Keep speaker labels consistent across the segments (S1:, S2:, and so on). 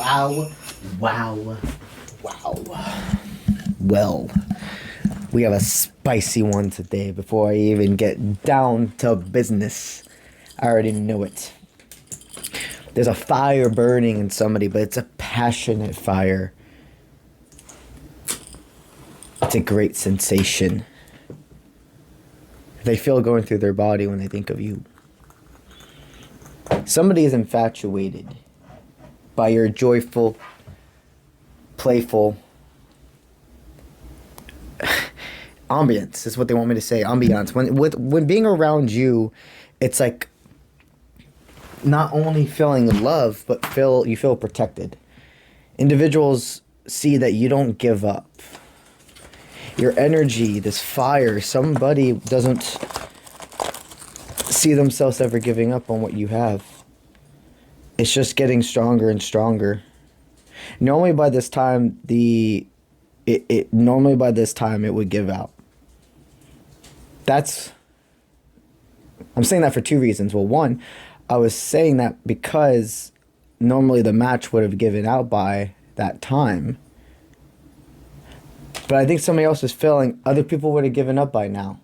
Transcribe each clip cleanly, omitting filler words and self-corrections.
S1: Wow. Wow. Wow. Well, we have a spicy one today before I even get down to business. I already know it. There's a fire burning in somebody, but it's a passionate fire. It's a great sensation. They feel going through their body when they think of you. Somebody is infatuated by your joyful, playful ambience is what they want me to say. Ambiance. When being around you, it's like not only feeling love, but you feel protected. Individuals see that you don't give up. Your energy, this fire, somebody doesn't see themselves ever giving up on what you have. It's just getting stronger and stronger. Normally by this time it would give out. I'm saying that for two reasons. Well, one, I was saying that because normally the match would have given out by that time. But I think somebody else is feeling other people would have given up by now.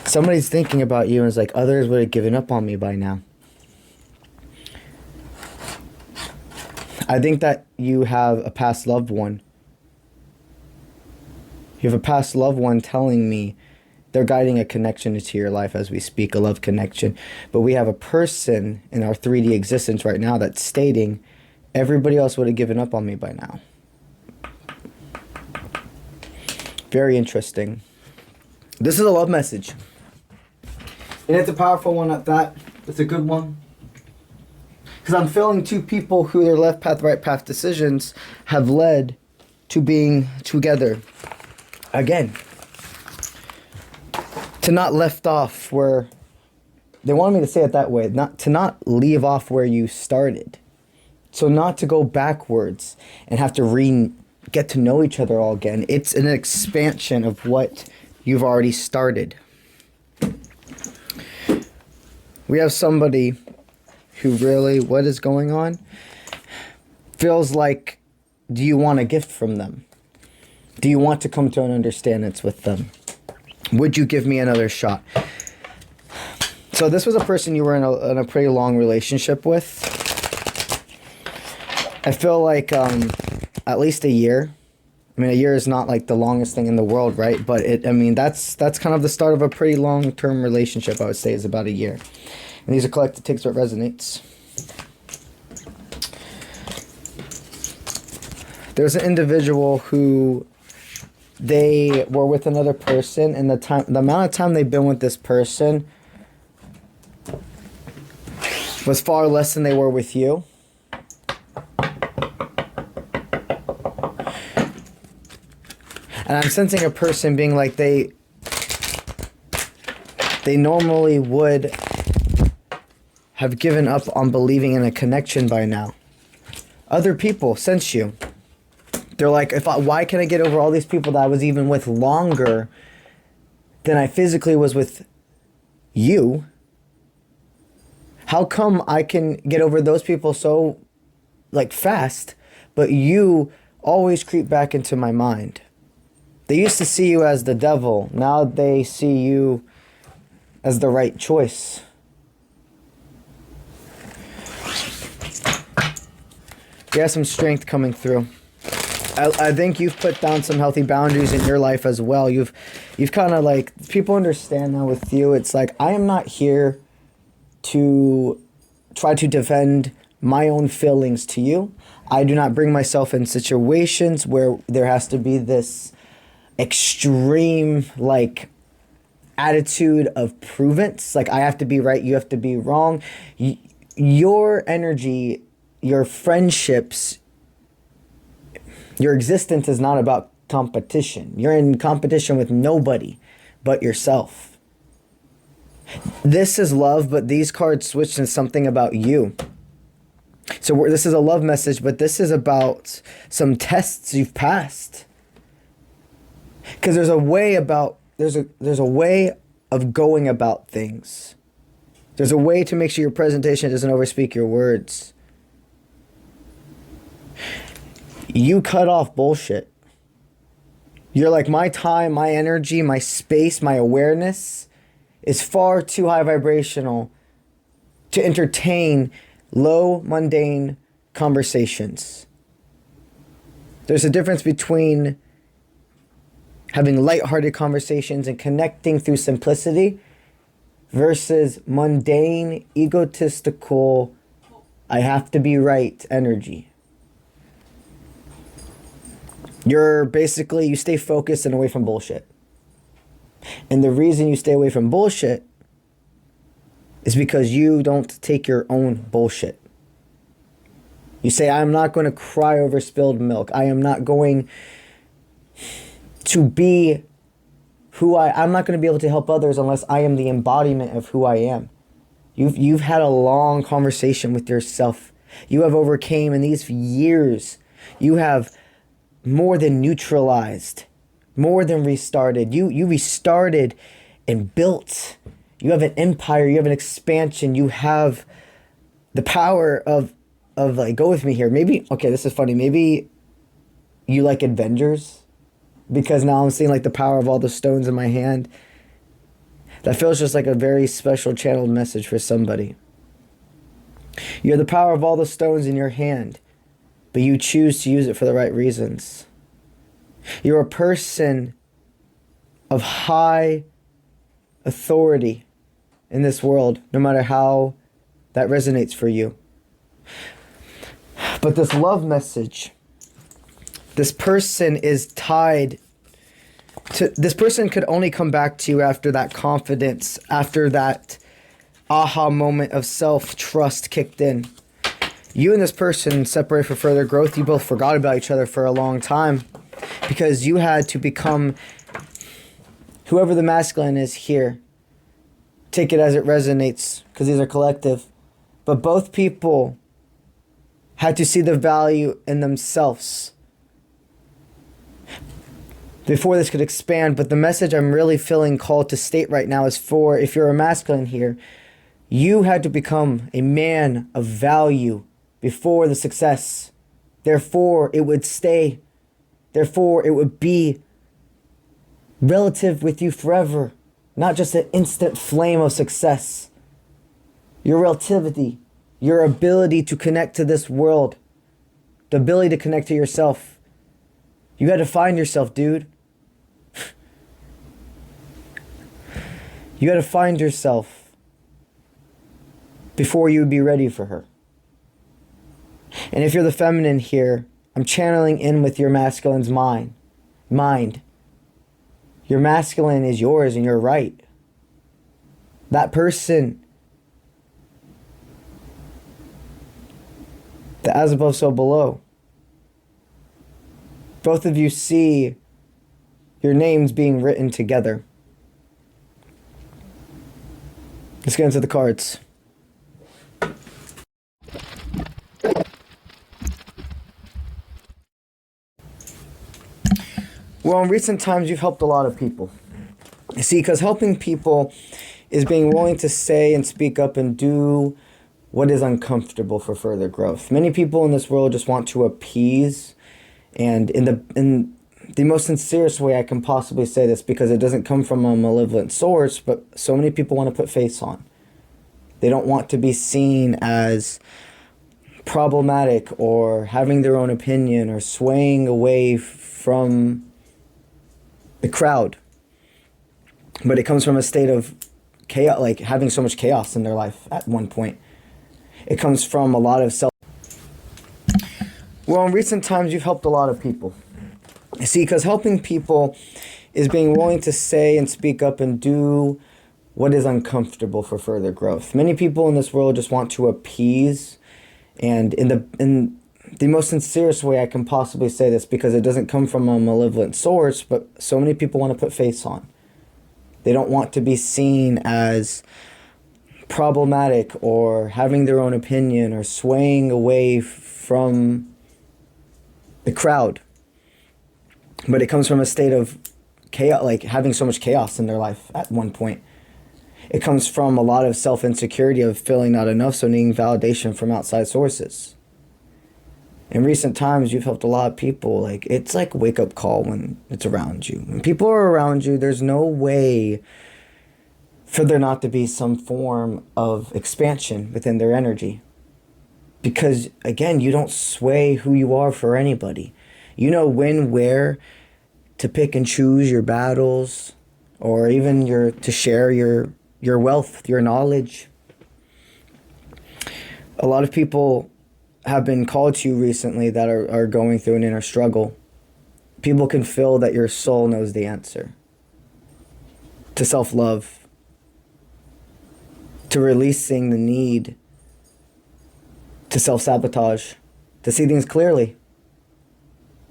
S1: Somebody's thinking about you and is like, others would have given up on me by now. I think that you have a past loved one. You have a past loved one telling me they're guiding a connection into your life as we speak, a love connection. But we have a person in our 3D existence right now that's stating everybody else would have given up on me by now. Very interesting. This is a love message. And it's a powerful one at that. It's a good one. Because I'm feeling two people who their left path, right path decisions have led to being together again. To not left off where, they wanted me to say it that way, to not leave off where you started. So not to go backwards and have to get to know each other all again. It's an expansion of what you've already started. We have somebody who really, what is going on? Feels like, do you want a gift from them? Do you want to come to an understanding with them? Would you give me another shot? So this was a person you were in a pretty long relationship with. I feel like at least a year. I mean, a year is not like the longest thing in the world, right? But that's kind of the start of a pretty long-term relationship, I would say, is about a year. And these are collected takes what resonates. There's an individual who they were with another person, and the amount of time they've been with this person was far less than they were with you. And I'm sensing a person being like they normally would have given up on believing in a connection by now. Other people sense you. They're like, why can I get over all these people that I was even with longer than I physically was with you? How come I can get over those people so fast, but you always creep back into my mind? They used to see you as the devil. Now they see you as the right choice. You have some strength coming through. I think you've put down some healthy boundaries in your life as well. You've kind of people understand now with you. It's like, I am not here to try to defend my own feelings to you. I do not bring myself in situations where there has to be this extreme attitude of prudence. I have to be right, you have to be wrong. Your energy, your friendships, your existence is not about competition. You're in competition with nobody but yourself. This is love, but these cards switch to something about you. So this is a love message, but this is about some tests you've passed. Because there's a way of going about things. There's a way to make sure your presentation doesn't overspeak your words. You cut off bullshit. You're like, my time, my energy, my space, my awareness is far too high vibrational to entertain low, mundane conversations. There's a difference between having lighthearted conversations and connecting through simplicity versus mundane, egotistical, I have to be right energy. You stay focused and away from bullshit. And the reason you stay away from bullshit is because you don't take your own bullshit. You say, I'm not going to cry over spilled milk. I am not going to be I'm not going to be able to help others unless I am the embodiment of who I am. You've had a long conversation with yourself. You have overcame in these years. You have more than neutralized, more than restarted. You restarted and built. You have an empire. You have an expansion. You have the power of like, go with me here. Maybe, okay, this is funny. Maybe you like Avengers because now I'm seeing like the power of all the stones in my hand. That feels just like a very special channeled message for somebody. You have the power of all the stones in your hand, but you choose to use it for the right reasons. You're a person of high authority in this world, no matter how that resonates for you. But this love message, this person is tied to, this person could only come back to you after that confidence, after that aha moment of self-trust kicked in. You and this person separated for further growth. You both forgot about each other for a long time because you had to become whoever the masculine is here. Take it as it resonates because these are collective. But both people had to see the value in themselves before this could expand. But the message I'm really feeling called to state right now is for, if you're a masculine here, you had to become a man of value before the success. Therefore, it would stay. Therefore, it would be relative with you forever, not just an instant flame of success. Your relativity, your ability to connect to this world, the ability to connect to yourself. You had to find yourself, dude. You had to find yourself before you would be ready for her. And if you're the feminine here, I'm channeling in with your masculine's mind. Your masculine is yours and you're right. That person, the as above, so below. Both of you see your names being written together. Let's get into the cards. Well, in recent times, you've helped a lot of people. See, because helping people is being willing to say and speak up and do what is uncomfortable for further growth. Many people in this world just want to appease, and in the most sincerest way I can possibly say this, because it doesn't come from a malevolent source, but so many people want to put face on. They don't want to be seen as problematic or having their own opinion or swaying away from the crowd. But it comes from a state of chaos, like having so much chaos in their life at one point. It comes from a lot of Well, in recent times, you've helped a lot of people. See, because helping people is being willing to say and speak up and do what is uncomfortable for further growth. Many people in this world just want to appease, and in the most sincerest way I can possibly say this, because it doesn't come from a malevolent source, but so many people want to put face on. They don't want to be seen as problematic or having their own opinion or swaying away from the crowd. But it comes from a state of chaos, like having so much chaos in their life at one point. It comes from a lot of self-insecurity of feeling not enough, so needing validation from outside sources. In recent times, you've helped a lot of people. Like, it's like a wake-up call when it's around you. When people are around you, there's no way for there not to be some form of expansion within their energy. Because, again, you don't sway who you are for anybody. You know when, where to pick and choose your battles, or even to share your wealth, your knowledge. A lot of people have been called to you recently that are going through an inner struggle. People can feel that your soul knows the answer to self-love, to releasing the need to self-sabotage, to see things clearly.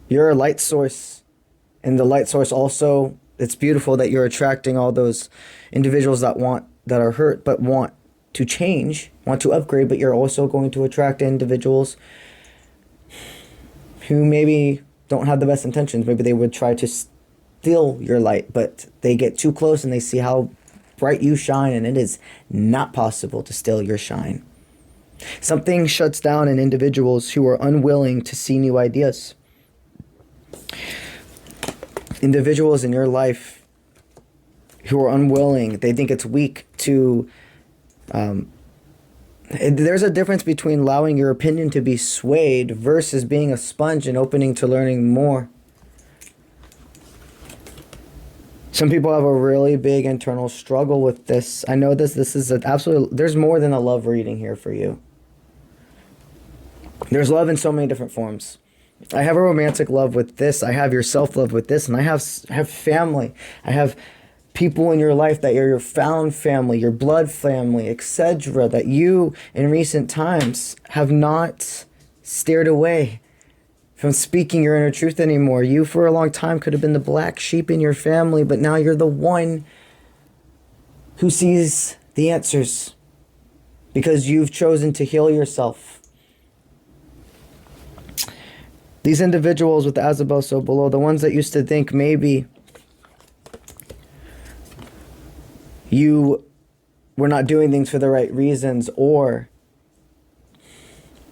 S1: You're a light source, and the light source also, it's beautiful that you're attracting all those individuals that are hurt but want to change, want to upgrade, but you're also going to attract individuals who maybe don't have the best intentions. Maybe they would try to steal your light, but they get too close and they see how bright you shine, and it is not possible to steal your shine. Something shuts down in individuals who are unwilling to see new ideas. Individuals in your life who are unwilling, they think it's weak to... there's a difference between allowing your opinion to be swayed versus being a sponge and opening to learning more. Some people have a really big internal struggle with this. I know this is an absolute... There's more than a love reading here for you. There's love in so many different forms. I have a romantic love with this. I have your self-love with this. And I have family. I have people in your life that are your found family, your blood family, etc. That you, in recent times, have not steered away from speaking your inner truth anymore. You, for a long time, could have been the black sheep in your family, but now you're the one who sees the answers because you've chosen to heal yourself. These individuals with the as above, so below, the ones that used to think maybe you were not doing things for the right reasons, or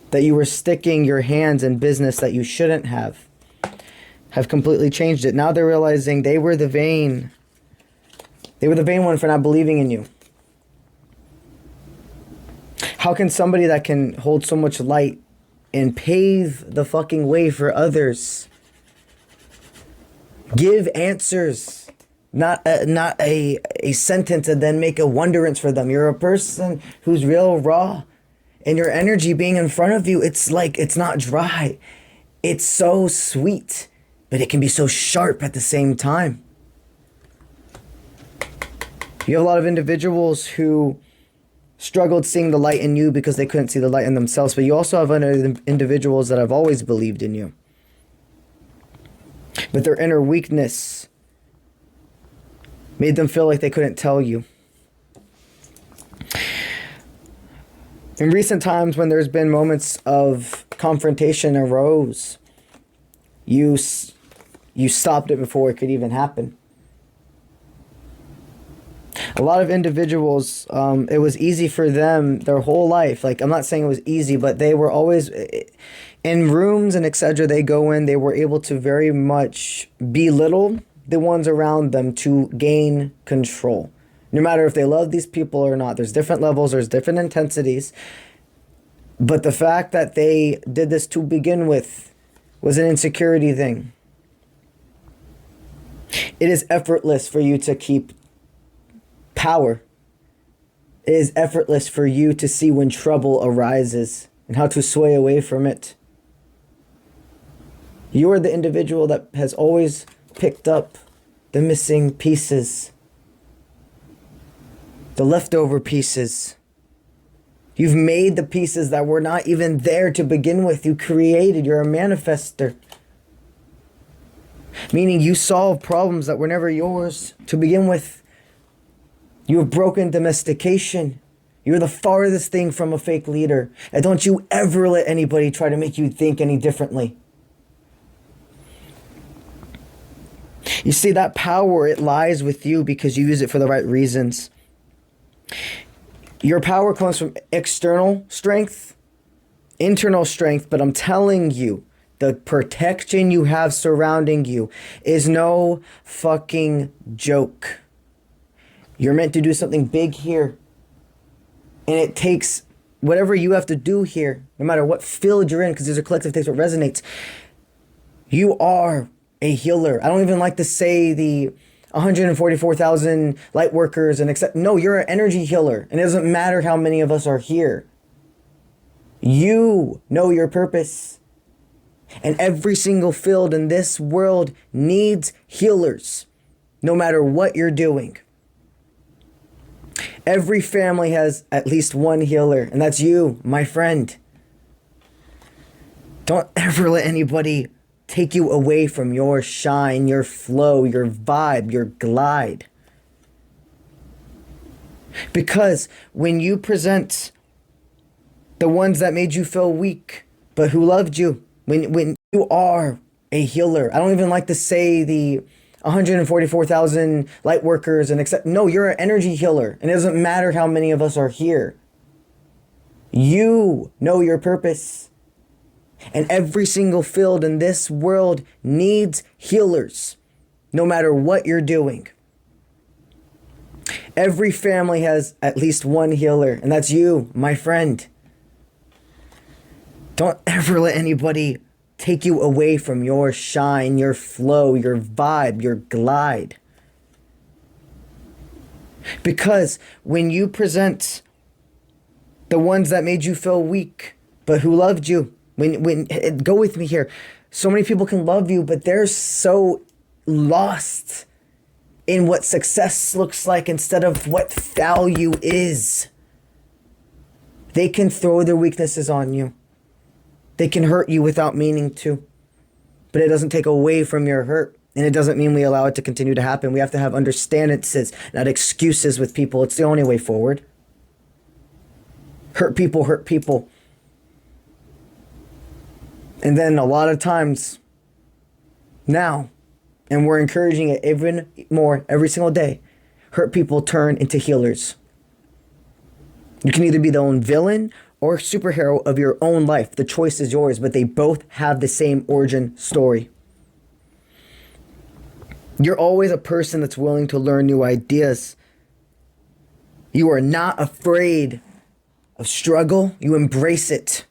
S1: that you were sticking your hands in business that you shouldn't have completely changed it. Now they're realizing they were the vain one for not believing in you. How can somebody that can hold so much light and pave the fucking way for others give answers, not a sentence and then make a wonderance for them? You're a person who's real raw, and your energy being in front of you, it's like, it's not dry. It's so sweet, but it can be so sharp at the same time. You have a lot of individuals who struggled seeing the light in you because they couldn't see the light in themselves, but you also have other individuals that have always believed in you. But their inner weakness made them feel like they couldn't tell you. In recent times, when there's been moments of confrontation arose, you stopped it before it could even happen. A lot of individuals, it was easy for them their whole life. Like, I'm not saying it was easy, but they were always in rooms and etc. They go in, they were able to very much belittle the ones around them to gain control. No matter if they love these people or not, there's different levels, there's different intensities. But the fact that they did this to begin with was an insecurity thing. It is effortless for you to keep power. It is effortless for you to see when trouble arises and how to sway away from it. You are the individual that has always picked up the missing pieces, the leftover pieces. You've made the pieces that were not even there to begin with. You created. You're a manifester. Meaning you solve problems that were never yours to begin with. You have broken domestication. You're the farthest thing from a fake leader. And don't you ever let anybody try to make you think any differently. You see, that power, it lies with you because you use it for the right reasons. Your power comes from external strength, internal strength, but I'm telling you, the protection you have surrounding you is no fucking joke. You're meant to do something big here. And it takes whatever you have to do here, no matter what field you're in, because there's a collective takes what resonates. You are a healer. I don't even like to say the 144,000 light workers and except. No, you're an energy healer. And it doesn't matter how many of us are here. You know your purpose. And every single field in this world needs healers, no matter what you're doing. Every family has at least one healer, and that's you, my friend. Don't ever let anybody take you away from your shine, your flow, your vibe, your glide. Because when you present the ones that made you feel weak, but who loved you, when you are a healer, I don't even like to say the 144,000 light workers and except. No, you're an energy healer. And it doesn't matter how many of us are here. You know your purpose. And every single field in this world needs healers, no matter what you're doing. Every family has at least one healer, and that's you, my friend. Don't ever let anybody take you away from your shine, your flow, your vibe, your glide. Because when you present the ones that made you feel weak, but who loved you, when go with me here. So many people can love you, but they're so lost in what success looks like instead of what value is. They can throw their weaknesses on you. They can hurt you without meaning to. But it doesn't take away from your hurt. And it doesn't mean we allow it to continue to happen. We have to have understandances, not excuses with people. It's the only way forward. Hurt people hurt people. And then a lot of times now, and we're encouraging it even more every single day, hurt people turn into healers. You can either be the own villain or superhero of your own life. The choice is yours, but they both have the same origin story. You're always a person that's willing to learn new ideas. You are not afraid of struggle. You embrace it.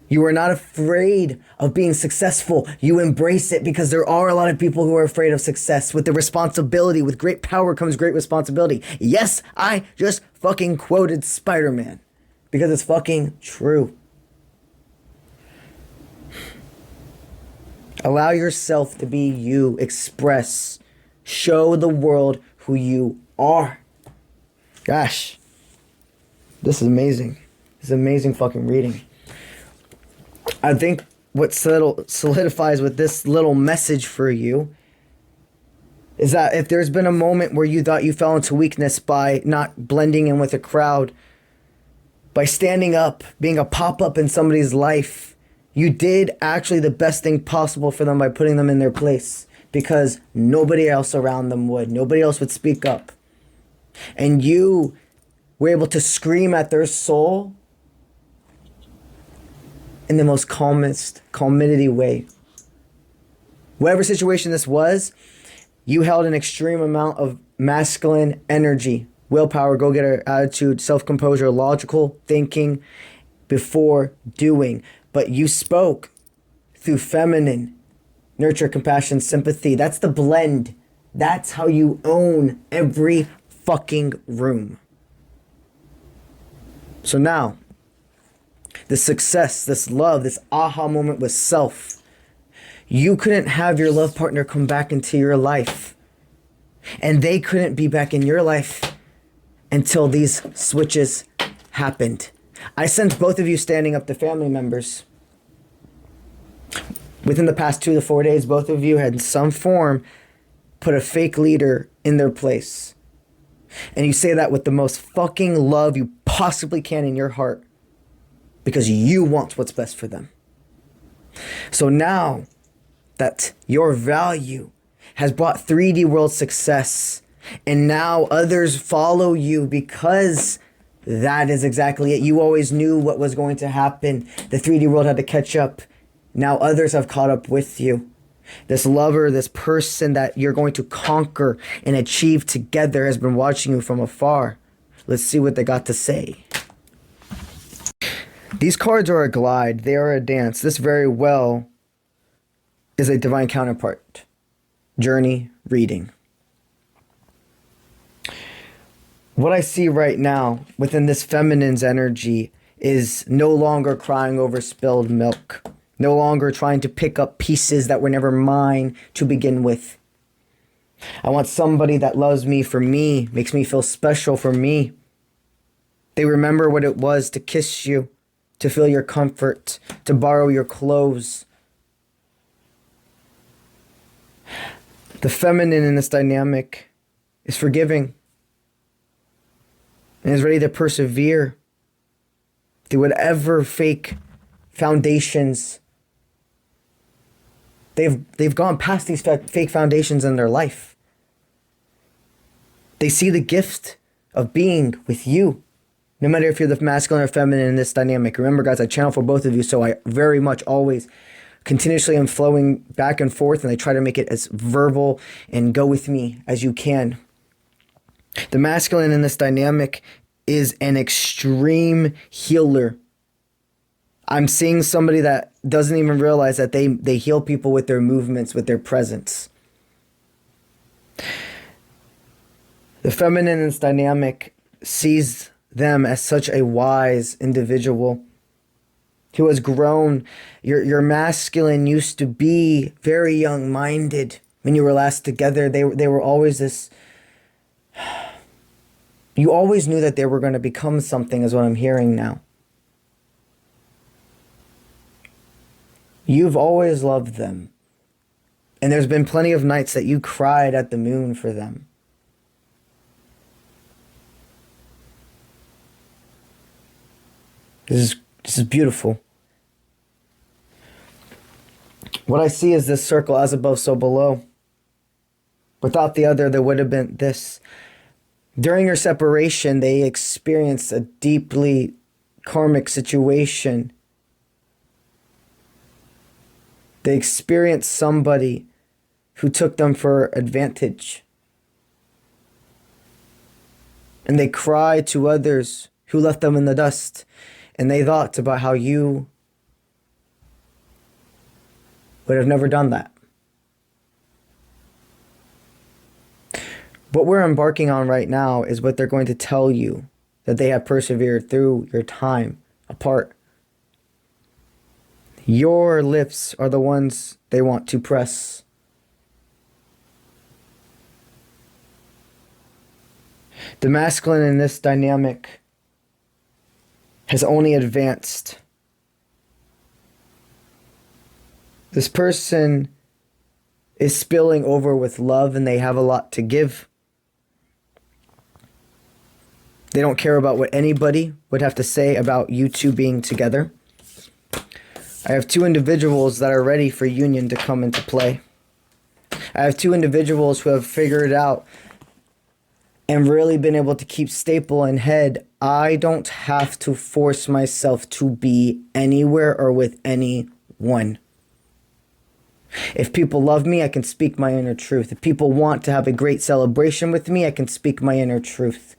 S1: You are not afraid of being successful. You embrace it, because there are a lot of people who are afraid of success. With the responsibility, with great power comes great responsibility. Yes, I just fucking quoted Spider-Man because it's fucking true. Allow yourself to be you. Express. Show the world who you are. Gosh, this is amazing. This is amazing fucking reading. I think what solidifies with this little message for you is that if there's been a moment where you thought you fell into weakness by not blending in with a crowd, by standing up, being a pop-up in somebody's life, you did actually the best thing possible for them by putting them in their place, because nobody else around them would. Nobody else would speak up. And you were able to scream at their soul in the most calmity way. Whatever situation this was, you held an extreme amount of masculine energy, willpower, go-getter attitude, self-composure, logical thinking before doing. But you spoke through feminine, nurture, compassion, sympathy. That's the blend. That's how you own every fucking room. So now, this success, this love, this aha moment with self. You couldn't have your love partner come back into your life. And they couldn't be back in your life until these switches happened. I sensed both of you standing up to family members. Within the past 2 to 4 days, both of you had in some form put a fake leader in their place. And you say that with the most fucking love you possibly can in your heart, because you want what's best for them. So now that your value has brought 3D world success And now others follow you because that is exactly it. You always knew what was going to happen. The 3D world had to catch up. Now others have caught up with you. This lover, this person that you're going to conquer and achieve together has been watching you from afar. Let's see what they got to say. These cards are a glide. They are a dance. This very well is a divine counterpart. Journey reading. What I see right now within this feminine's energy is no longer crying over spilled milk. No longer trying to pick up pieces that were never mine to begin with. I want somebody that loves me for me, makes me feel special for me. They remember what it was to kiss you, to feel your comfort, to borrow your clothes. The feminine in this dynamic is forgiving and is ready to persevere through whatever fake foundations they've gone past these fake foundations in their life. They see the gift of being with you, no matter if you're the masculine or feminine in this dynamic. Remember, guys, I channel for both of you, so I very much always continuously am flowing back and forth, and I try to make it as verbal and go with me as you can. The masculine in this dynamic is an extreme healer. I'm seeing somebody that doesn't even realize that they heal people with their movements, with their presence. The feminine in this dynamic sees them as such a wise individual who has grown. Your masculine used to be very young-minded when you were last together. They were always this... You always knew that they were going to become something, is what I'm hearing now. You've always loved them. And there's been plenty of nights that you cried at the moon for them. This is beautiful. What I see is this circle, as above, so below. Without the other, there would have been this. During your separation, they experienced a deeply karmic situation. They experienced somebody who took them for advantage. And they cried to others who left them in the dust. And they thought about how you would have never done that. What we're embarking on right now is what they're going to tell you, that they have persevered through your time apart. Your lips are the ones they want to press. The masculine in this dynamic has only advanced. This person is spilling over with love, and they have a lot to give. They don't care about what anybody would have to say about you two being together. I have two individuals that are ready for union to come into play. I have two individuals who have figured out and really been able to keep staple in head. I don't have to force myself to be anywhere or with anyone. If people love me, I can speak my inner truth. If people want to have a great celebration with me, I can speak my inner truth.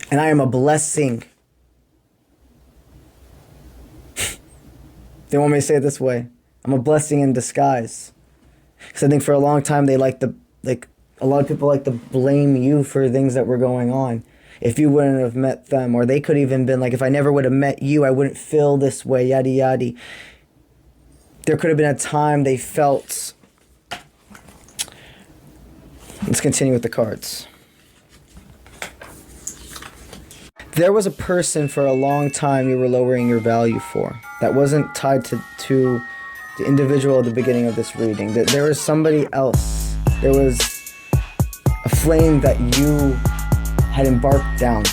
S1: And I am a blessing. They want me to say it this way. I'm a blessing in disguise. Because I think for a long time a lot of people like to blame you for things that were going on. If you wouldn't have met them, or they could even been like, if I never would have met you, I wouldn't feel this way, yada yada. There could have been a time they felt. Let's continue with the cards. There was a person for a long time you were lowering your value for. That wasn't tied to the individual at the beginning of this reading. There was somebody else. There was a flame that you had embarked down.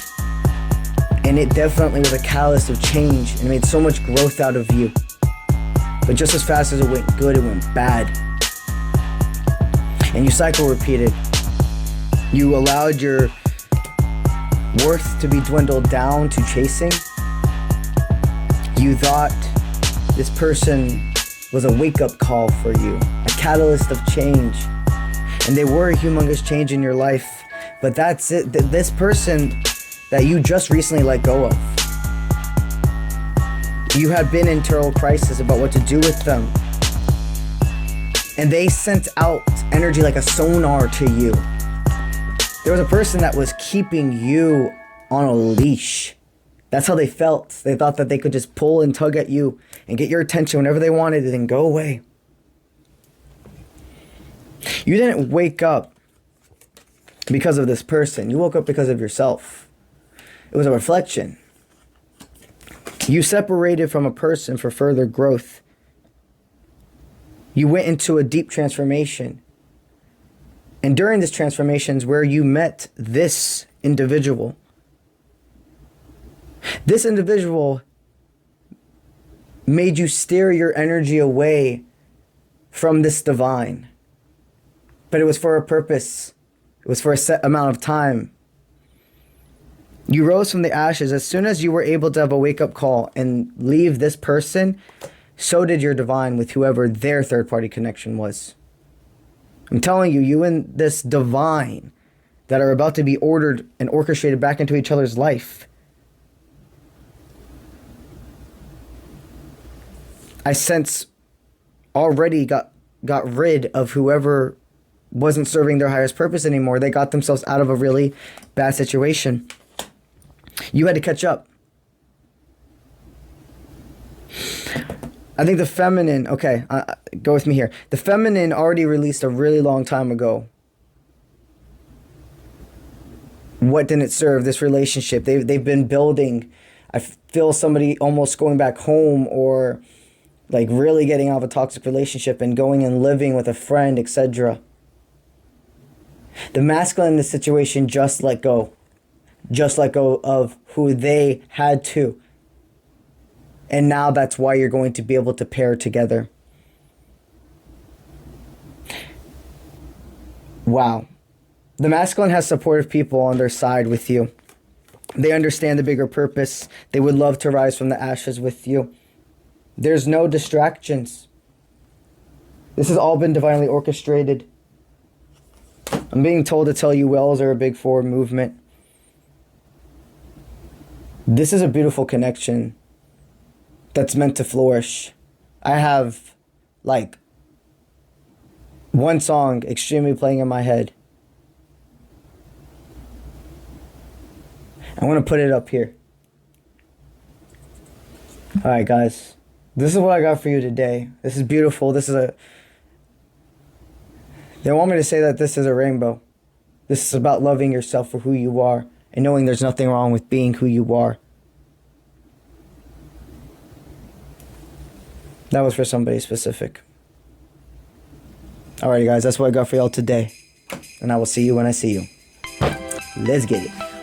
S1: And it definitely was a catalyst of change and made so much growth out of you. But just as fast as it went good, it went bad. And you cycle repeated. You allowed your worth to be dwindled down to chasing. You thought this person was a wake-up call for you, a catalyst of change. And they were a humongous change in your life. But that's it. This person that you just recently let go of, you had been in internal crisis about what to do with them. And they sent out energy like a sonar to you. There was a person that was keeping you on a leash. That's how they felt. They thought that they could just pull and tug at you and get your attention whenever they wanted and then go away. You didn't wake up because of this person. You woke up because of yourself. It was a reflection. You separated from a person for further growth. You went into a deep transformation. And during this transformation is where you met this individual. This individual made you steer your energy away from this divine. But it was for a purpose. It was for a set amount of time. You rose from the ashes. As soon as you were able to have a wake-up call and leave this person, so did your divine with whoever their third-party connection was. I'm telling you, you and this divine that are about to be ordered and orchestrated back into each other's life. I sense already got rid of whoever wasn't serving their highest purpose anymore. They got themselves out of a really bad situation. You had to catch up. I think the feminine, okay, go with me here. The feminine already released a really long time ago. What didn't it serve? This relationship. They've been building. I feel somebody almost going back home or like really getting out of a toxic relationship and going and living with a friend, etc. The masculine in this situation just let go. Just let go of who they had to. And now that's why you're going to be able to pair together. Wow. The masculine has supportive people on their side with you. They understand the bigger purpose. They would love to rise from the ashes with you. There's no distractions. This has all been divinely orchestrated. I'm being told to tell you wells are a big forward movement. This is a beautiful connection that's meant to flourish. I have like one song extremely playing in my head. I want to put it up here. All right, guys. This is what I got for you today. This is beautiful. They want me to say that this is a rainbow. This is about loving yourself for who you are and knowing there's nothing wrong with being who you are. That was for somebody specific. Alrighty, guys, that's what I got for y'all today. And I will see you when I see you. Let's get it.